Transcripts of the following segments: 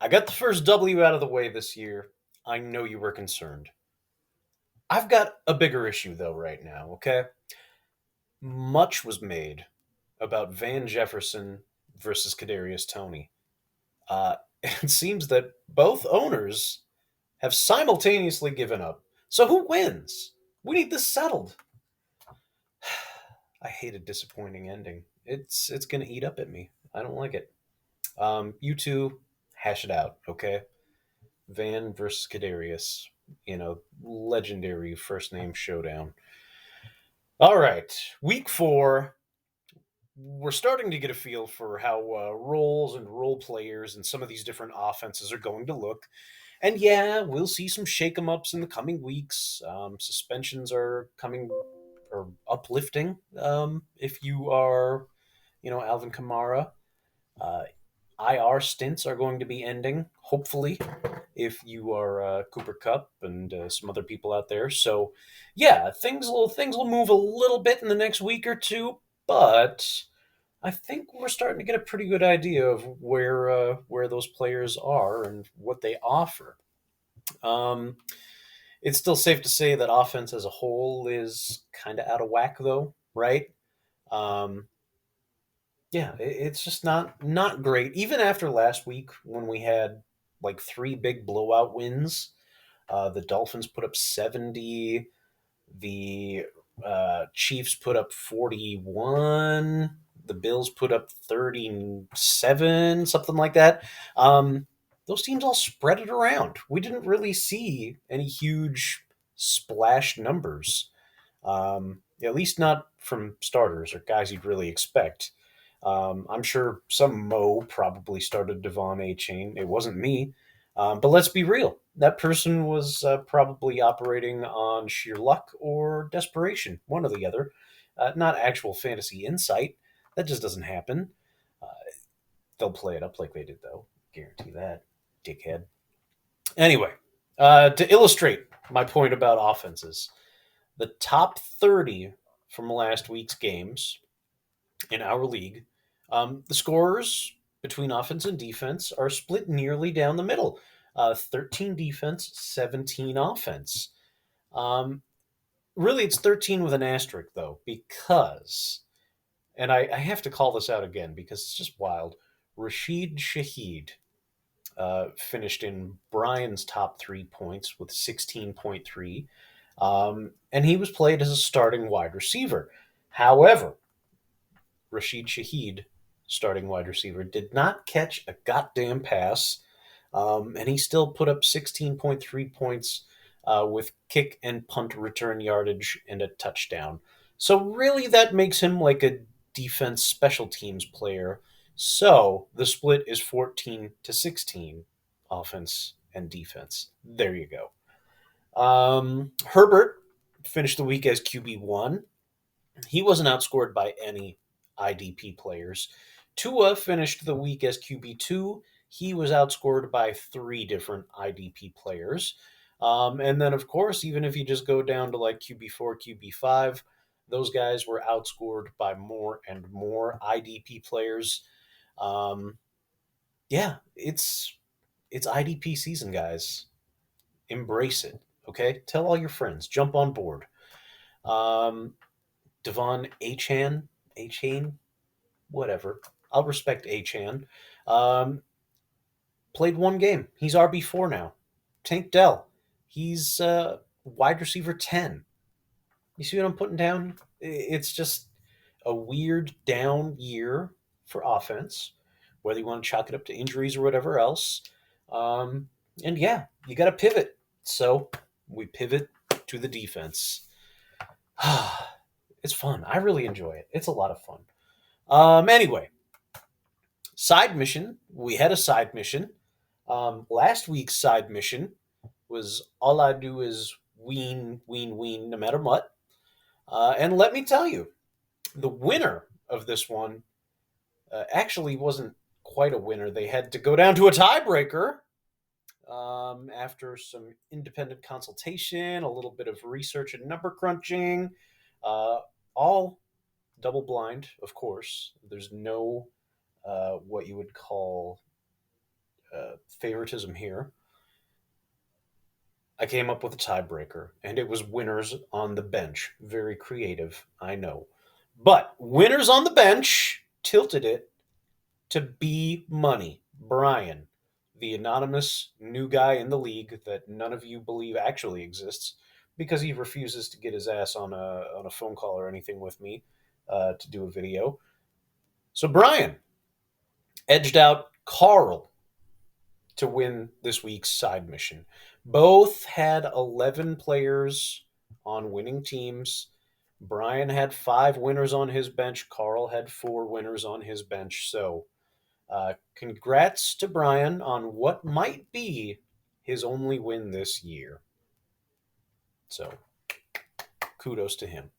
I got the first W out of the way this year. I know you were concerned. I've got a bigger issue, though, right now, okay? Much was made about Van Jefferson versus Kadarius Toney. It seems that both owners have simultaneously given up. So who wins? We need this settled. I hate a disappointing ending. It's gonna eat up at me. I don't like it. You two hash it out, okay? Van versus Kadarius. Legendary first name showdown. All right, week 4. We're starting to get a feel for how roles and role players and some of these different offenses are going to look. And yeah, we'll see some shake 'em ups in the coming weeks. Suspensions are coming or uplifting. If you are, Alvin Kamara, uh, IR stints are going to be ending, hopefully, if you are Cooper Cup and some other people out there. So, yeah, things will move a little bit in the next week or two, but I think we're starting to get a pretty good idea of where those players are and what they offer. Um, it's still safe to say that offense as a whole is kind of out of whack, though, right? Um, yeah, it's just not great. Even after last week when we had like 3 big blowout wins, the Dolphins put up 70, the Chiefs put up 41, the Bills put up 37, something like that. Um, those teams all spread it around. We didn't really see any huge splash numbers, at least not from starters or guys you'd really expect. I'm sure some Mo probably started Devon A. Chain. It wasn't me. But let's be real. That person was probably operating on sheer luck or desperation, one or the other. Not actual fantasy insight. That just doesn't happen. Uh, they'll play it up like they did, though. Guarantee that. Dickhead. Anyway, to illustrate my point about offenses, the top 30 from last week's games in our league, the scorers between offense and defense are split nearly down the middle. 13 defense, 17 offense. Um, really, it's 13 with an asterisk, though, because, and I have to call this out again because it's just wild. Rashid Shaheed finished in Brian's top 3 points with 16.3, and he was played as a starting wide receiver. However, Rashid Shaheed, starting wide receiver, did not catch a goddamn pass, and he still put up 16.3 points with kick and punt return yardage and a touchdown. So, really, that makes him like a defense special teams player. So, the split is 14 to 16, offense and defense. There you go. Herbert finished the week as QB1. He wasn't outscored by any IDP players. Tua finished the week as QB2. He was outscored by 3 different IDP players. And then, of course, even if you just go down to like QB4, QB5, those guys were outscored by more and more IDP players. Um, yeah, it's IDP season, guys. Embrace it. Okay, tell all your friends. Jump on board. Um, Devon Achan, whatever. I'll respect Achan. Um, played 1 game. He's RB4 now. Tank Dell. He's wide receiver 10. You see what I'm putting down? It's just a weird down year for offense, whether you want to chalk it up to injuries or whatever else. And yeah, you got to pivot. So we pivot to the defense. It's fun. I really enjoy it. It's a lot of fun. Anyway, side mission. We had a side mission. Last week's side mission was all I do is wean, wean, wean, no matter what. And let me tell you, the winner of this one actually wasn't quite a winner. They had to go down to a tiebreaker after some independent consultation, a little bit of research and number crunching, uh, all double blind, of course. There's no what you would call favoritism here. I came up with a tiebreaker, and it was winners on the bench. Very creative, I know. But winners on the bench tilted it to B Money, Brian, the anonymous new guy in the league that none of you believe actually exists because he refuses to get his ass on a phone call or anything with me to do a video. So Brian edged out Carl to win this week's side mission. Both had 11 players on winning teams. Brian had 5 winners on his bench. Carl had 4 winners on his bench. So, congrats to Brian on what might be his only win this year. So, kudos to him.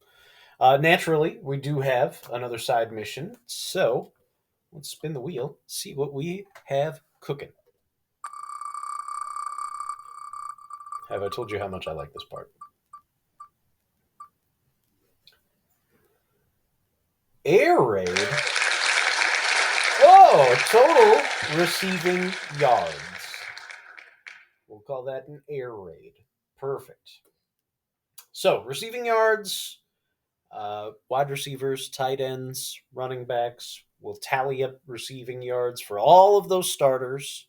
Naturally, we do have another side mission. So, let's spin the wheel, see what we have cooking. Have I told you how much I like this part? Air raid. Oh, total receiving yards. We'll call that an air raid. Perfect. So, receiving yards, wide receivers, tight ends, running backs. We'll tally up receiving yards for all of those starters,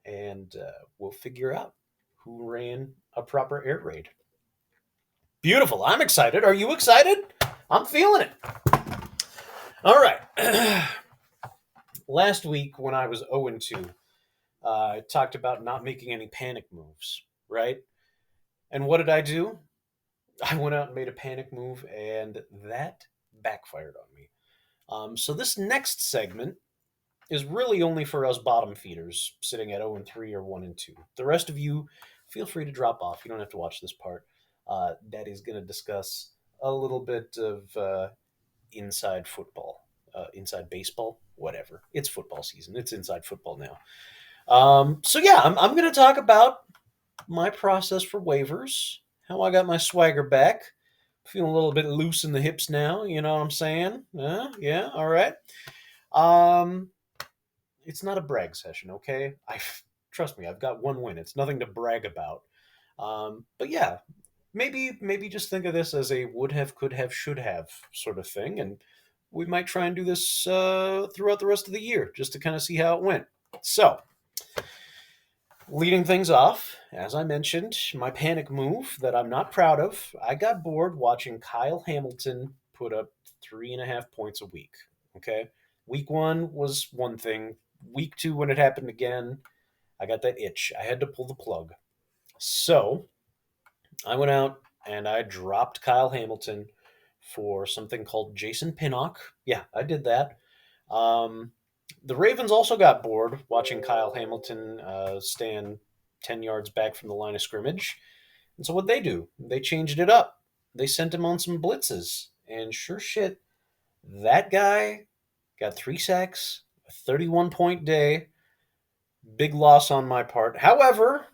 and we'll figure out who ran a proper air raid. Beautiful. I'm excited. Are you excited? I'm feeling it. All right. Last week, when I was 0-2, I talked about not making any panic moves, right? And what did I do? I went out and made a panic move, and that backfired on me. So this next segment is really only for us bottom feeders sitting at 0-3 or 1-2. The rest of you, feel free to drop off. You don't have to watch this part. Daddy's going to discuss a little bit of inside football, inside baseball, whatever. It's football season. It's inside football now. So yeah, I'm going to talk about my process for waivers, how I got my swagger back. Feeling a little bit loose in the hips now, you know what I'm saying? Yeah, all right. It's not a brag session, okay? Trust me, I've got 1 win. It's nothing to brag about. But yeah, maybe just think of this as a would have, could have, should have sort of thing, and we might try and do this throughout the rest of the year just to kind of see how it went. So, leading things off, as I mentioned, my panic move that I'm not proud of. I got bored watching Kyle Hamilton put up 3.5 points a week. Okay, week 1 was one thing. Week 2, when it happened again, I got that itch. I had to pull the plug. So I went out and I dropped Kyle Hamilton for something called Jason Pinnock. Yeah, I did that. The Ravens also got bored watching Kyle Hamilton stand 10 yards back from the line of scrimmage. And so what they do, they changed it up. They sent him on some blitzes. And sure shit, that guy got 3 sacks, a 31-point day. Big loss on my part. However,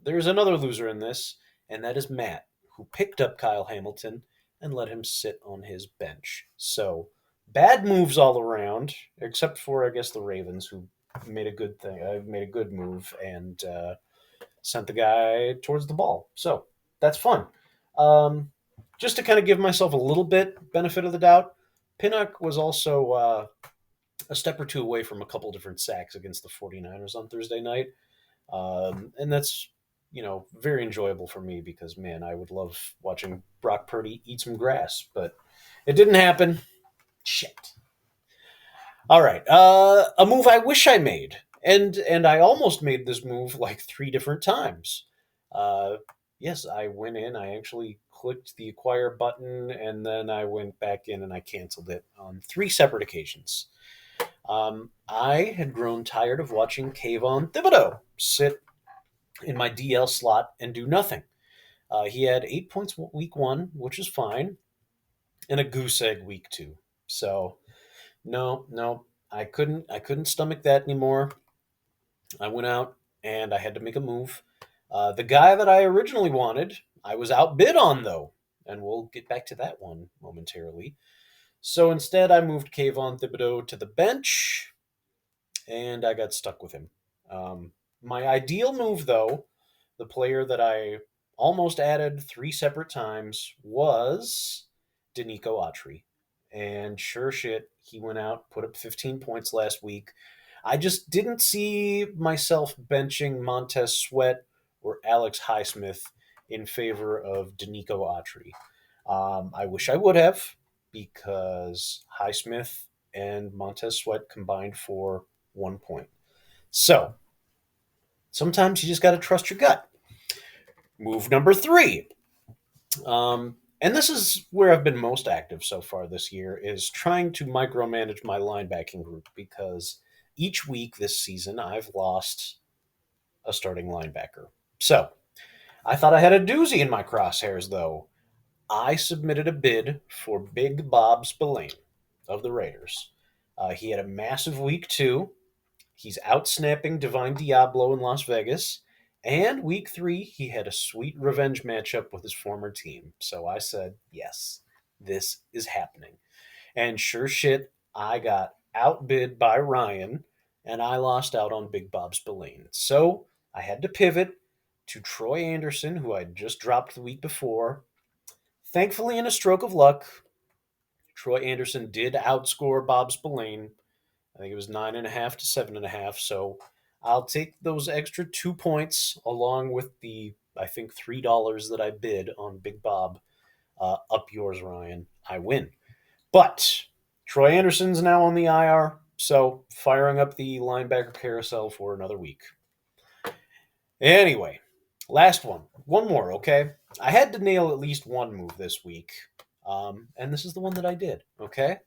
there's another loser in this, and that is Matt, who picked up Kyle Hamilton and let him sit on his bench. So, bad moves all around, except for, I guess, the Ravens, who made a good thing. Made a good move and sent the guy towards the ball. So, that's fun. Just to kind of give myself a little bit benefit of the doubt, Pinnock was also a step or two away from a couple different sacks against the 49ers on Thursday night. And that's, very enjoyable for me because, man, I would love watching Brock Purdy eat some grass, but it didn't happen. Shit. All right. A move I wish I made. And I almost made this move like 3 different times. Yes, I went in. I actually clicked the acquire button, and then I went back in and I canceled it on 3 separate occasions. I had grown tired of watching Kayvon Thibodeau sit in my DL slot and do nothing. He had 8 points week 1, which is fine, and a goose egg week 2. So, no, I couldn't stomach that anymore. I went out and I had to make a move. The guy that I originally wanted, I was outbid on though, and we'll get back to that one momentarily. So instead, I moved Kayvon Thibodeau to the bench, and I got stuck with him. My ideal move, though, the player that I almost added three separate times was Danico Autry. And sure shit, he went out, put up 15 points last week. I just didn't see myself benching Montez Sweat or Alex Highsmith in favor of Danico Autry. I wish I would have, because Highsmith and Montez Sweat combined for 1 point. So sometimes you just got to trust your gut. Move number three. And this is where I've been most active so far this year, is trying to micromanage my linebacking group, because each week this season I've lost a starting linebacker. So I thought I had a doozy in my crosshairs, though. I submitted a bid for Big Bob Spillane of the Raiders. He had a massive week two. He's out snapping Divine Diablo in Las Vegas. And week three, he had a sweet revenge matchup with his former team. So I said, yes, this is happening. And sure shit, I got outbid by Ryan, and I lost out on Big Bob Spillane. So I had to pivot to Troy Anderson, who I just dropped the week before. Thankfully, in a stroke of luck, Troy Anderson did outscore Bob Spillane. I think it was 9.5 to 7.5. So I'll take those extra 2 points along with the, I think, $3 that I bid on Big Bob. Up yours, Ryan. I win. But Troy Anderson's now on the IR, so firing up the linebacker carousel for another week. Anyway, last one. One more, okay? I had to nail at least one move this week. And this is the one that I did, okay?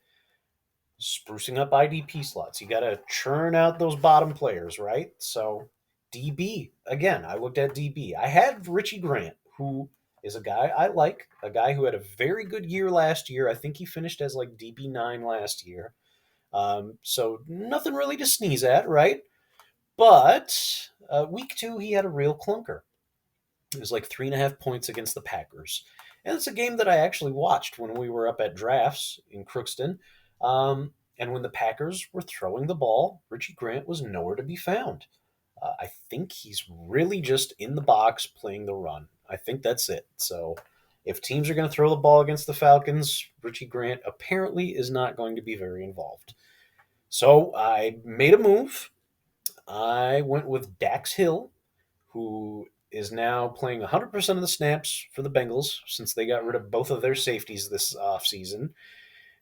Sprucing up IDP slots. You got to churn out those bottom players, right? So, DB. Again, I looked at DB. I had Richie Grant, who is a guy I like, a guy who had a very good year last year. I think he finished as like DB9 last year. So, nothing really to sneeze at, right? But week two, he had a real clunker. It was like 3.5 points against the Packers. And it's a game that I actually watched when we were up at drafts in Crookston. And when the Packers were throwing the ball, Richie Grant was nowhere to be found. I think he's really just in the box playing the run. I think that's it. So if teams are going to throw the ball against the Falcons, Richie Grant apparently is not going to be very involved. So I made a move. I went with Dax Hill, who is now playing 100% of the snaps for the Bengals since they got rid of both of their safeties this offseason.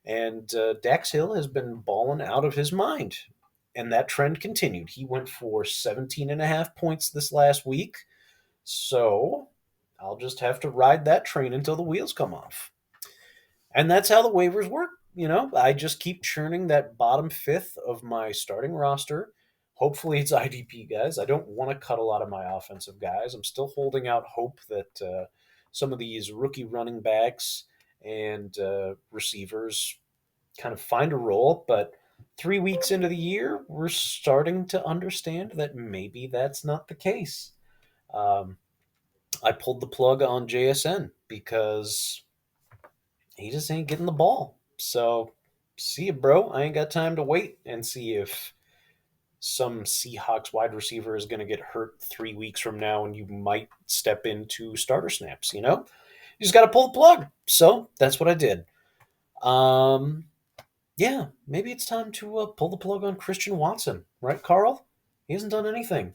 And Dax Hill has been balling out of his mind. And that trend continued. He went for 17.5 points this last week. So I'll just have to ride that train until the wheels come off. And that's how the waivers work. You know, I just keep churning that bottom fifth of my starting roster. Hopefully, it's IDP guys. I don't want to cut a lot of my offensive guys. I'm still holding out hope that some of these rookie running backs and receivers kind of find a role. But 3 weeks into the year, we're starting to understand that maybe that's not the case. Um, I pulled the plug on JSN because he just ain't getting the ball. So, see you, bro. I ain't got time to wait and see if some Seahawks wide receiver is going to get hurt 3 weeks from now and you might step into starter snaps, you know? You just got to pull the plug. So, that's what I did. Yeah, maybe it's time to pull the plug on Christian Watson, right, Carl? He hasn't done anything.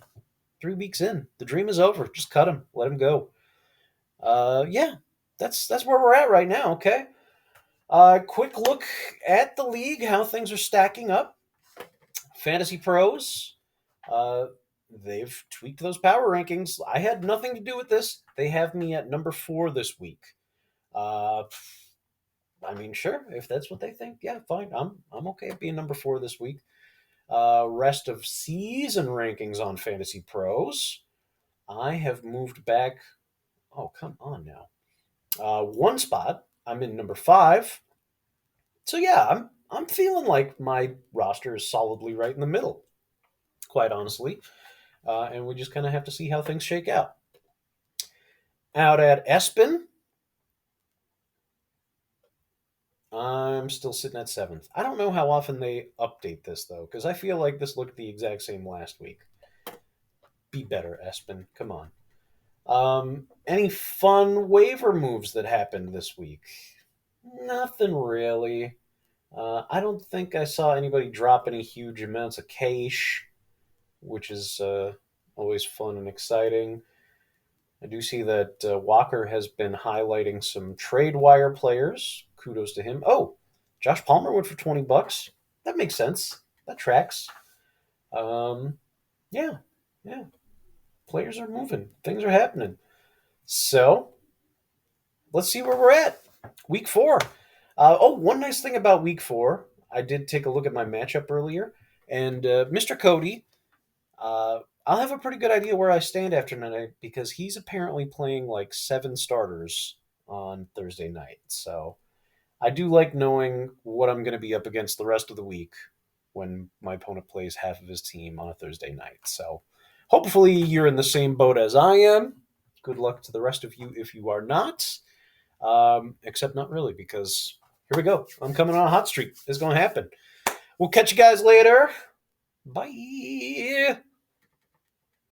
3 weeks in, the dream is over. Just cut him, let him go. Yeah, that's where we're at right now. Okay. Quick look at the league, how things are stacking up. Fantasy Pros, uh, they've tweaked those power rankings. I had nothing to do with this. They have me at number 4 this week. Uh, I mean, sure, if that's what they think, yeah, fine. I'm okay being number 4 this week. Rest of season rankings on Fantasy Pros, I have moved back. Oh, come on now. One spot. I'm in number 5. So yeah, I'm feeling like my roster is solidly right in the middle, quite honestly. And we just kind of have to see how things shake out. Out at Espen, I'm still sitting at 7th. I don't know how often they update this though, because I feel like this looked the exact same last week. Be better, Espen. Come on. Any fun waiver moves that happened this week? Nothing really. I don't think I saw anybody drop any huge amounts of cash, which is always fun and exciting. I do see that Walker has been highlighting some trade wire players. Kudos to him. Oh, Josh Palmer went for $20. That makes sense. That tracks. Um, yeah, yeah. Players are moving. Things are happening. So let's see where we're at. Week 4. One nice thing about week 4, I did take a look at my matchup earlier, and Mr. Cody, I'll have a pretty good idea where I stand after tonight because he's apparently playing like 7 starters on Thursday night. So I do like knowing what I'm going to be up against the rest of the week when my opponent plays half of his team on a Thursday night. So hopefully you're in the same boat as I am. Good luck to the rest of you if you are not. Except not really, because here we go. I'm coming on a hot streak. It's going to happen. We'll catch you guys later. Bye.